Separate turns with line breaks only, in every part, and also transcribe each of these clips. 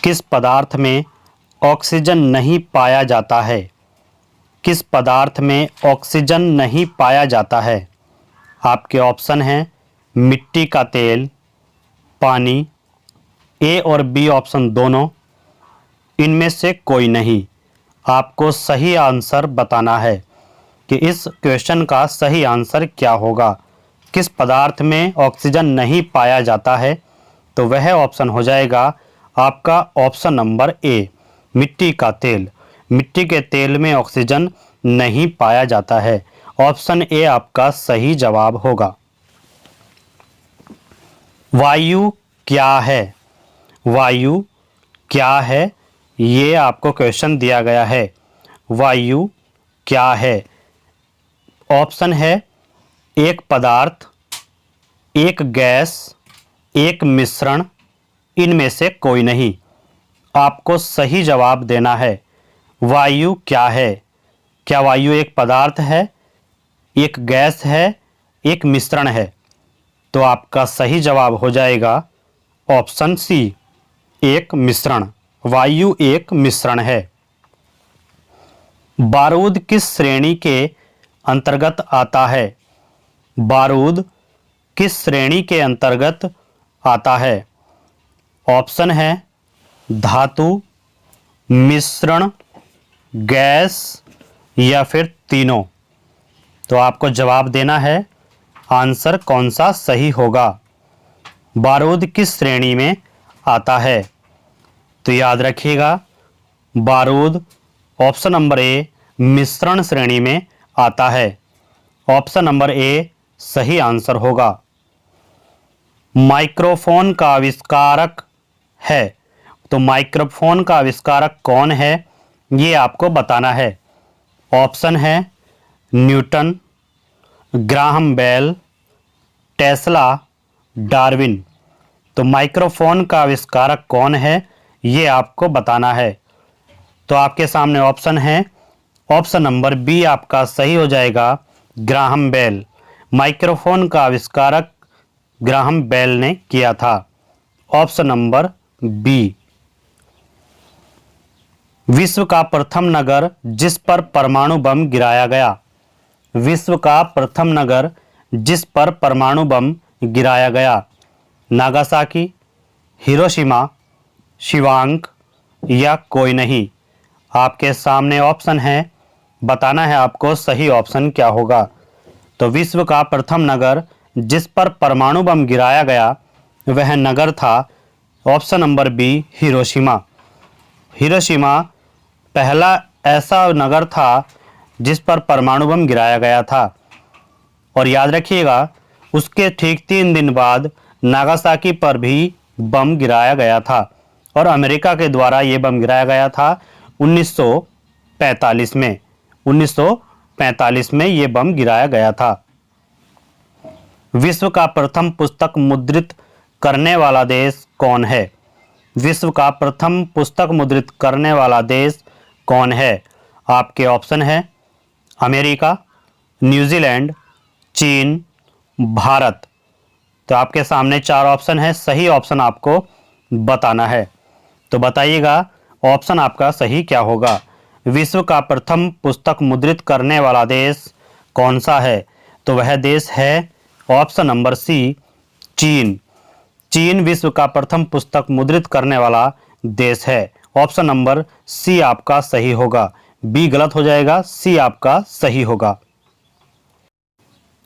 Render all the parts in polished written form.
किस पदार्थ में ऑक्सीजन नहीं पाया जाता है? किस पदार्थ में ऑक्सीजन नहीं पाया जाता है? आपके ऑप्शन हैं मिट्टी का तेल, पानी, ए और बी ऑप्शन दोनों, इनमें से कोई नहीं। आपको सही आंसर बताना है कि इस क्वेश्चन का सही आंसर क्या होगा। किस पदार्थ में ऑक्सीजन नहीं पाया जाता है? तो वह ऑप्शन हो जाएगा आपका ऑप्शन नंबर ए, मिट्टी का तेल। मिट्टी के तेल में ऑक्सीजन नहीं पाया जाता है। ऑप्शन ए आपका सही जवाब होगा। वायु क्या है? वायु क्या है? ये आपको क्वेश्चन दिया गया है। वायु क्या है? ऑप्शन है एक पदार्थ, एक गैस, एक मिश्रण, इनमें से कोई नहीं। आपको सही जवाब देना है। वायु क्या है? क्या वायु एक पदार्थ है, एक गैस है, एक मिश्रण है? तो आपका सही जवाब हो जाएगा ऑप्शन सी, एक मिश्रण। वायु एक मिश्रण है। बारूद किस श्रेणी के अंतर्गत आता है? बारूद किस श्रेणी के अंतर्गत आता है? ऑप्शन है धातु, मिश्रण, गैस या फिर तीनों। तो आपको जवाब देना है आंसर कौन सा सही होगा। बारूद किस श्रेणी में आता है? तो याद रखिएगा बारूद ऑप्शन नंबर ए मिश्रण श्रेणी में आता है। ऑप्शन नंबर ए सही आंसर होगा। माइक्रोफोन का आविष्कारक है, तो माइक्रोफोन का आविष्कारक कौन है ये आपको बताना है। ऑप्शन है Newton, Graham Bell, Tesla, Darwin. तो माइक्रोफोन का आविष्कारक कौन है ये आपको बताना है। तो आपके सामने ऑप्शन है, ऑप्शन नंबर बी आपका सही हो जाएगा, ग्राहम बेल। माइक्रोफोन का आविष्कारक ग्राहम बेल ने किया था। Option number B. विश्व का प्रथम नगर जिस पर परमाणु बम गिराया गया? विश्व का प्रथम नगर जिस पर परमाणु बम गिराया गया? नागासाकी, हिरोशिमा, शिवांक या कोई नहीं। आपके सामने ऑप्शन है, बताना है आपको सही ऑप्शन क्या होगा। तो विश्व का प्रथम नगर जिस पर परमाणु बम गिराया गया वह नगर था option number B, Hiroshima. Hiroshima पहला ऐसा नगर था जिस पर परमाणु बम गिराया गया था। और याद रखिएगा उसके ठीक 3 दिन बाद नागासाकी पर भी बम गिराया गया था और अमेरिका के द्वारा ये बम गिराया गया था 1945 में। 1945 में ये बम गिराया गया था। विश्व का प्रथम पुस्तक मुद्रित करने वाला देश कौन है? विश्व का प्रथम पुस्तक मुद्रित करने वाला देश कौन है? आपके ऑप्शन है अमेरिका, न्यूजीलैंड, चीन, भारत। तो आपके सामने 4 ऑप्शन है, सही ऑप्शन आपको बताना है। तो बताइएगा ऑप्शन आपका सही क्या होगा। विश्व का प्रथम पुस्तक मुद्रित करने वाला देश कौन सा है? तो वह देश है ऑप्शन नंबर सी, चीन। चीन विश्व का प्रथम पुस्तक मुद्रित करने वाला देश है। ऑप्शन नंबर सी आपका सही होगा। बी गलत हो जाएगा, सी आपका सही होगा।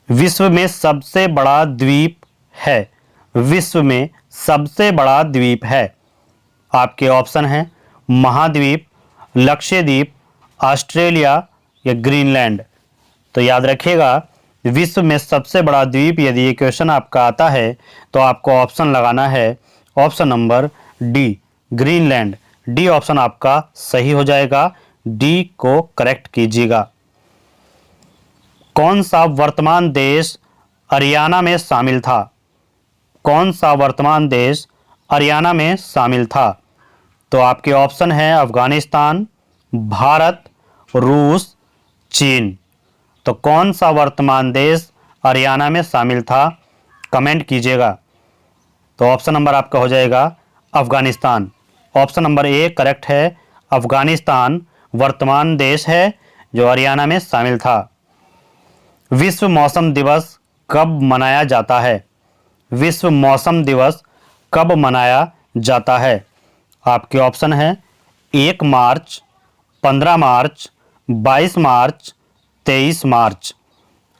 विश्व में सबसे बड़ा द्वीप है? विश्व में सबसे बड़ा द्वीप है। आपके ऑप्शन हैं महाद्वीप, लक्षद्वीप, ऑस्ट्रेलिया या ग्रीनलैंड। तो याद रखिएगा विश्व में सबसे बड़ा द्वीप यदि ये क्वेश्चन आपका आता है तो आपको ऑप्शन लगाना है option number D, Greenland. D option आपका सही हो जाएगा। डी को करेक्ट कीजिएगा। कौन सा वर्तमान देश हरियाणा में शामिल था? कौन सा वर्तमान देश हरियाणा में शामिल था? तो आपके ऑप्शन है अफगानिस्तान, भारत, रूस, चीन। तो कौन सा वर्तमान देश हरियाणा में शामिल था? कमेंट कीजिएगा। तो ऑप्शन नंबर आपका हो जाएगा Afghanistan. Option number A correct है। अफगानिस्तान वर्तमान देश है जो हरियाणा में शामिल था। विश्व मौसम दिवस कब मनाया जाता है? विश्व मौसम दिवस कब मनाया जाता है? आपके ऑप्शन है 1 मार्च, 15 मार्च, 22 मार्च, 23 मार्च।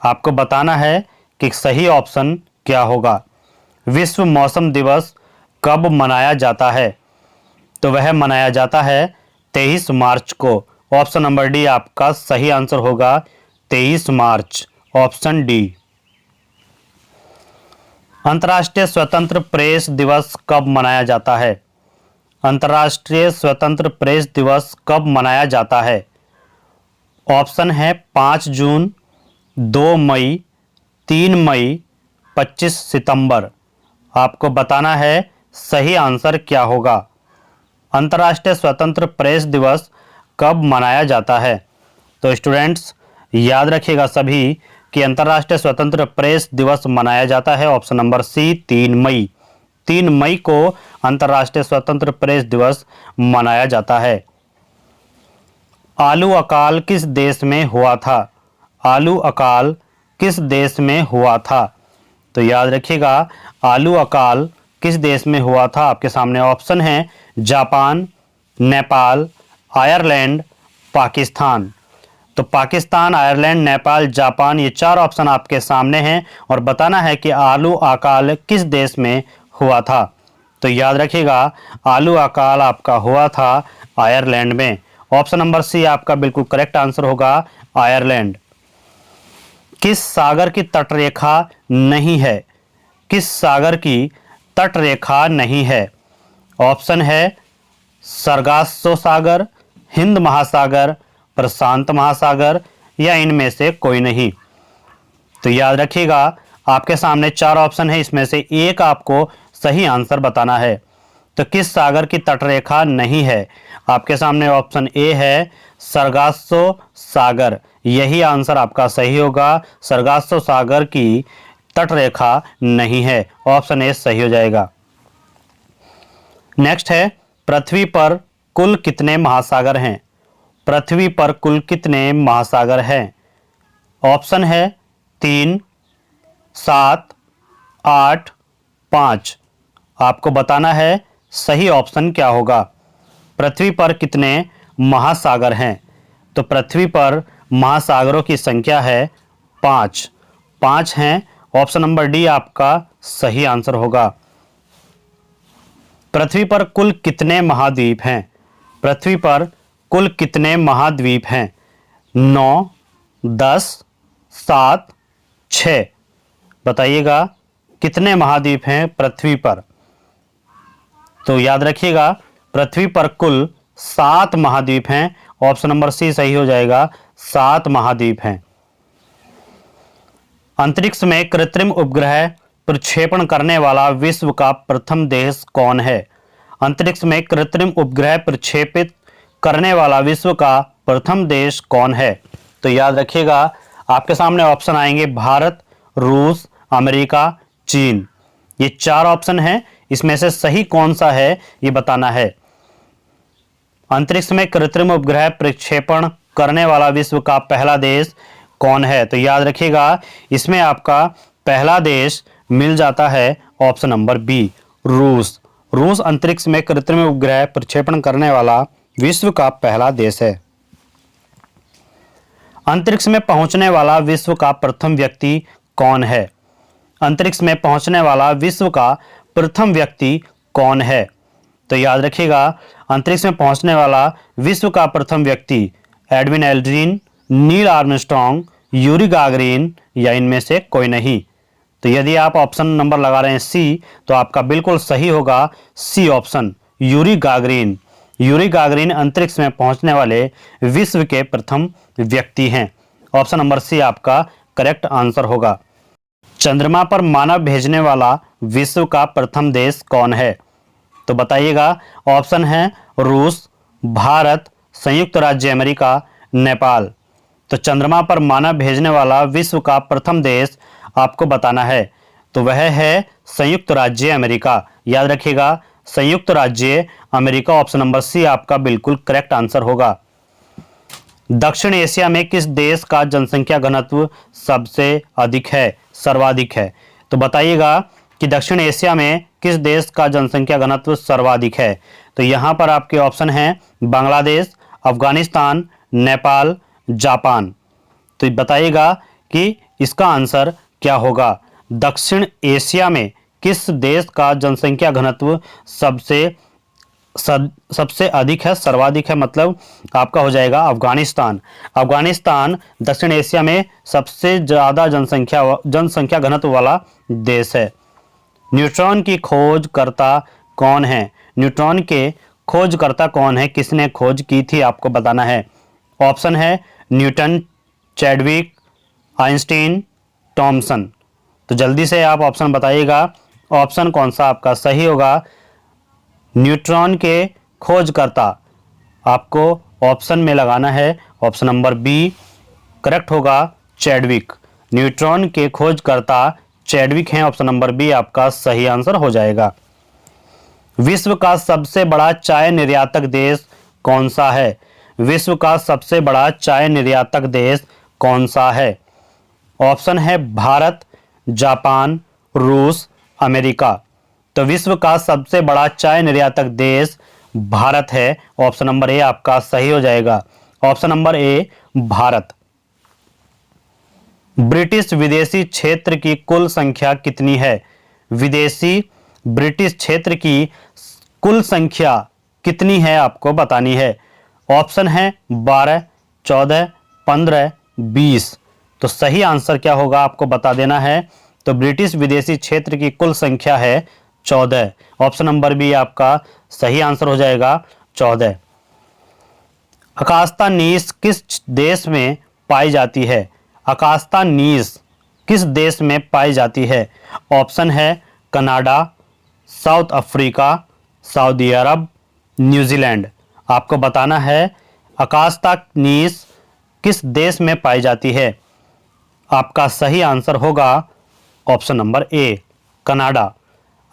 आपको बताना है कि सही ऑप्शन क्या होगा। विश्व मौसम दिवस कब मनाया जाता है? तो वह मनाया जाता है 23 मार्च को। ऑप्शन नंबर डी आपका सही आंसर होगा, 23 मार्च, ऑप्शन डी। अंतर्राष्ट्रीय स्वतंत्र प्रेस दिवस कब मनाया जाता है? अंतर्राष्ट्रीय स्वतंत्र प्रेस दिवस कब मनाया जाता है? ऑप्शन है 5 जून, 2 मई, 3 मई, 25 सितंबर। आपको बताना है सही आंसर क्या होगा। अंतर्राष्ट्रीय स्वतंत्र प्रेस दिवस कब मनाया जाता है? तो स्टूडेंट्स याद रखिएगा सभी कि अंतर्राष्ट्रीय स्वतंत्र प्रेस दिवस मनाया जाता है ऑप्शन नंबर सी 3 मई। 3 मई को अंतर्राष्ट्रीय स्वतंत्र प्रेस दिवस मनाया जाता है। आलू अकाल किस देश में हुआ था? आलू अकाल किस देश में हुआ था? तो याद रखिएगा आलू अकाल किस देश में हुआ था। आपके सामने ऑप्शन है जापान, नेपाल, आयरलैंड, पाकिस्तान। तो पाकिस्तान, आयरलैंड, नेपाल, जापान, ये 4 ऑप्शन आपके सामने हैं और बताना है कि आलू अकाल किस देश में हुआ था। तो याद रखिएगा आलू अकाल आपका हुआ था आयरलैंड में। ऑप्शन नंबर सी आपका बिल्कुल करेक्ट आंसर होगा, आयरलैंड। किस सागर की तटरेखा नहीं है? किस सागर की तटरेखा नहीं है? ऑप्शन है सरगासो सागर, हिंद महासागर, प्रशांत महासागर या इनमें से कोई नहीं। तो याद रखिएगा आपके सामने 4 ऑप्शन है, इसमें से एक आपको सही आंसर बताना है। तो किस सागर की तटरेखा नहीं है? आपके सामने ऑप्शन ए है सरगासो सागर। यही आंसर आपका सही होगा, सरगासो सागर की तटरेखा नहीं है। ऑप्शन ए सही हो जाएगा। नेक्स्ट है पृथ्वी पर कुल कितने महासागर हैं? पृथ्वी पर कुल कितने महासागर हैं? ऑप्शन है 3, 7, 8, 5। आपको बताना है सही ऑप्शन क्या होगा। पृथ्वी पर कितने महासागर हैं? तो पृथ्वी पर महासागरों की संख्या है 5। 5 हैं। ऑप्शन नंबर डी आपका सही आंसर होगा। पृथ्वी पर कुल कितने महाद्वीप हैं? पृथ्वी पर कुल कितने महाद्वीप हैं? 9, 10, 7, 6। बताइएगा कितने महाद्वीप हैं पृथ्वी पर? तो याद रखिएगा पृथ्वी पर कुल 7 महाद्वीप हैं। ऑप्शन नंबर सी सही हो जाएगा, 7 महाद्वीप हैं। अंतरिक्ष में कृत्रिम उपग्रह प्रक्षेपण करने वाला विश्व का प्रथम देश कौन है? अंतरिक्ष में कृत्रिम उपग्रह प्रक्षेपित करने वाला विश्व का प्रथम देश कौन है? तो याद रखिएगा आपके सामने ऑप्शन आएंगे भारत, रूस, अमेरिका, चीन। ये 4 ऑप्शन हैं, इसमें से सही कौन सा है ये बताना है। अंतरिक्ष में कृत्रिम उपग्रह प्रक्षेपण करने वाला विश्व का पहला देश कौन है? तो याद रखिएगा इसमें आपका पहला देश मिल जाता है ऑप्शन नंबर बी, रूस। रूस अंतरिक्ष में कृत्रिम उपग्रह प्रक्षेपण करने वाला विश्व का पहला देश है। अंतरिक्ष में पहुंचने वाला विश्व का प्रथम व्यक्ति कौन है? अंतरिक्ष में पहुंचने वाला विश्व का प्रथम व्यक्ति कौन है? तो याद रखिएगा अंतरिक्ष में पहुंचने वाला विश्व का प्रथम व्यक्ति Edwin Aldrin, Neil Armstrong, Yuri Gagarin या इनमें से कोई नहीं। तो यदि आप ऑप्शन नंबर लगा रहे हैं सी, तो आपका बिल्कुल सही होगा C option, Yuri Gagarin. Yuri Gagarin अंतरिक्ष में पहुंचने वाले विश्व के प्रथम व्यक्ति हैं। ऑप्शन नंबर सी आपका करेक्ट आंसर होगा। चंद्रमा पर मानव भेजने वाला विश्व का प्रथम देश कौन है? तो बताइएगा ऑप्शन है रूस, भारत, संयुक्त राज्य अमेरिका, नेपाल। तो चंद्रमा पर मानव भेजने वाला विश्व का प्रथम देश आपको बताना है, तो वह है संयुक्त राज्य अमेरिका। याद रखिएगा संयुक्त राज्य अमेरिका। ऑप्शन नंबर सी आपका बिल्कुल करेक्ट आंसर होगा। दक्षिण एशिया में किस देश का जनसंख्या घनत्व सबसे अधिक है, सर्वाधिक है? तो बताइएगा कि दक्षिण एशिया में किस देश का जनसंख्या घनत्व सर्वाधिक है। तो यहाँ पर आपके ऑप्शन हैं बांग्लादेश, अफगानिस्तान, नेपाल, जापान। तो बताइएगा कि इसका आंसर क्या होगा। दक्षिण एशिया में किस देश का जनसंख्या घनत्व सबसे अधिक है, सर्वाधिक है, मतलब आपका हो जाएगा अफगानिस्तान। अफगानिस्तान दक्षिण एशिया में सबसे ज़्यादा जनसंख्या घनत्व वाला देश है। न्यूट्रॉन की खोजकर्ता कौन है? न्यूट्रॉन के खोजकर्ता कौन है, किसने खोज की थी, आपको बताना है। ऑप्शन है न्यूटन, चैडविक, आइंस्टीन, थॉमसन। तो जल्दी से आप ऑप्शन बताइएगा, ऑप्शन कौन सा आपका सही होगा। न्यूट्रॉन के खोजकर्ता आपको ऑप्शन में लगाना है, ऑप्शन नंबर बी करेक्ट होगा, चैडविक। न्यूट्रॉन के खोजकर्ता चैडविक हैं, ऑप्शन नंबर बी आपका सही आंसर हो जाएगा। विश्व का सबसे बड़ा चाय निर्यातक देश कौन सा है? विश्व का सबसे बड़ा चाय निर्यातक देश कौन सा है? ऑप्शन है भारत, जापान, रूस, अमेरिका। तो विश्व का सबसे बड़ा चाय निर्यातक देश भारत है, ऑप्शन नंबर ए आपका सही हो जाएगा। ऑप्शन नंबर ए भारत। ब्रिटिश विदेशी क्षेत्र की कुल संख्या कितनी है? ब्रिटिश क्षेत्र की कुल संख्या कितनी है आपको बतानी है। ऑप्शन है 12, 14, 15, 20। तो सही आंसर क्या होगा आपको बता देना है। तो ब्रिटिश विदेशी क्षेत्र की कुल संख्या है 14। ऑप्शन नंबर बी आपका सही आंसर हो जाएगा 14। अकास्ता नीस किस देश में पाई जाती है? अकास्ता नीस किस देश में पाई जाती है? ऑप्शन है कनाडा, साउथ अफ्रीका, सऊदी अरब, न्यूजीलैंड। आपको बताना है अकास्ता नीस किस देश में पाई जाती है। आपका सही आंसर होगा option number A Canada.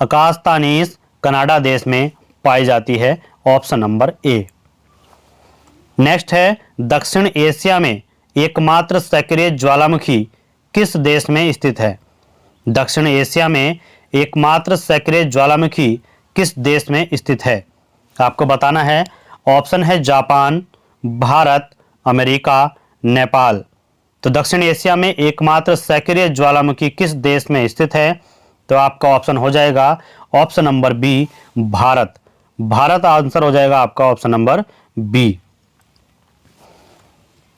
Acasta gneiss Canada देश में पाई जाती है, ऑप्शन नंबर ए। नेक्स्ट है दक्षिण एशिया में एकमात्र सक्रिय ज्वालामुखी किस देश में स्थित है? दक्षिण एशिया में एकमात्र सक्रिय ज्वालामुखी किस देश में स्थित है? आपको बताना है। ऑप्शन है जापान, भारत, अमेरिका, नेपाल। तो दक्षिण एशिया में एकमात्र सक्रिय ज्वालामुखी किस देश में स्थित है? तो आपका ऑप्शन हो जाएगा option number B Bharat. Bharat answer हो जाएगा आपका ऑप्शन नंबर बी।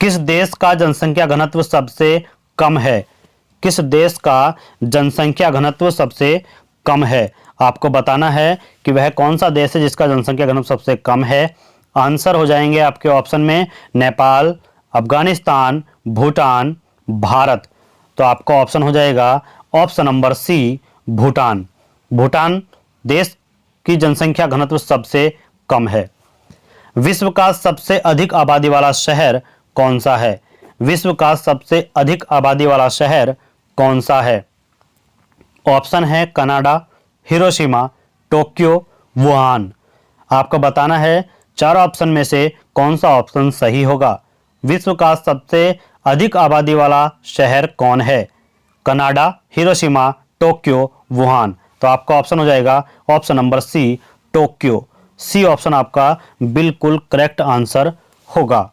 किस देश का जनसंख्या घनत्व सबसे कम है? किस देश का जनसंख्या घनत्व सबसे कम है? आपको बताना है कि वह कौन सा देश है जिसका जनसंख्या घनत्व सबसे कम है। आंसर हो जाएंगे आपके ऑप्शन में नेपाल, अफगानिस्तान, भूटान, भारत। तो आपका ऑप्शन हो जाएगा option number C Bhutan. Bhutan देश की जनसंख्या घनत्व सबसे कम है। विश्व का सबसे अधिक आबादी वाला शहर कौन सा है? विश्व का सबसे अधिक आबादी वाला शहर कौन सा है? ऑप्शन है कनाडा, हिरोशिमा, टोक्यो, वुहान। आपको बताना है चार ऑप्शन में से कौन सा ऑप्शन सही होगा। विश्व का सबसे अधिक आबादी वाला शहर कौन है? Canada, Hiroshima, Tokyo, Wuhan. तो आपका ऑप्शन हो जाएगा option number C Tokyo. C option आपका बिल्कुल करेक्ट आंसर होगा।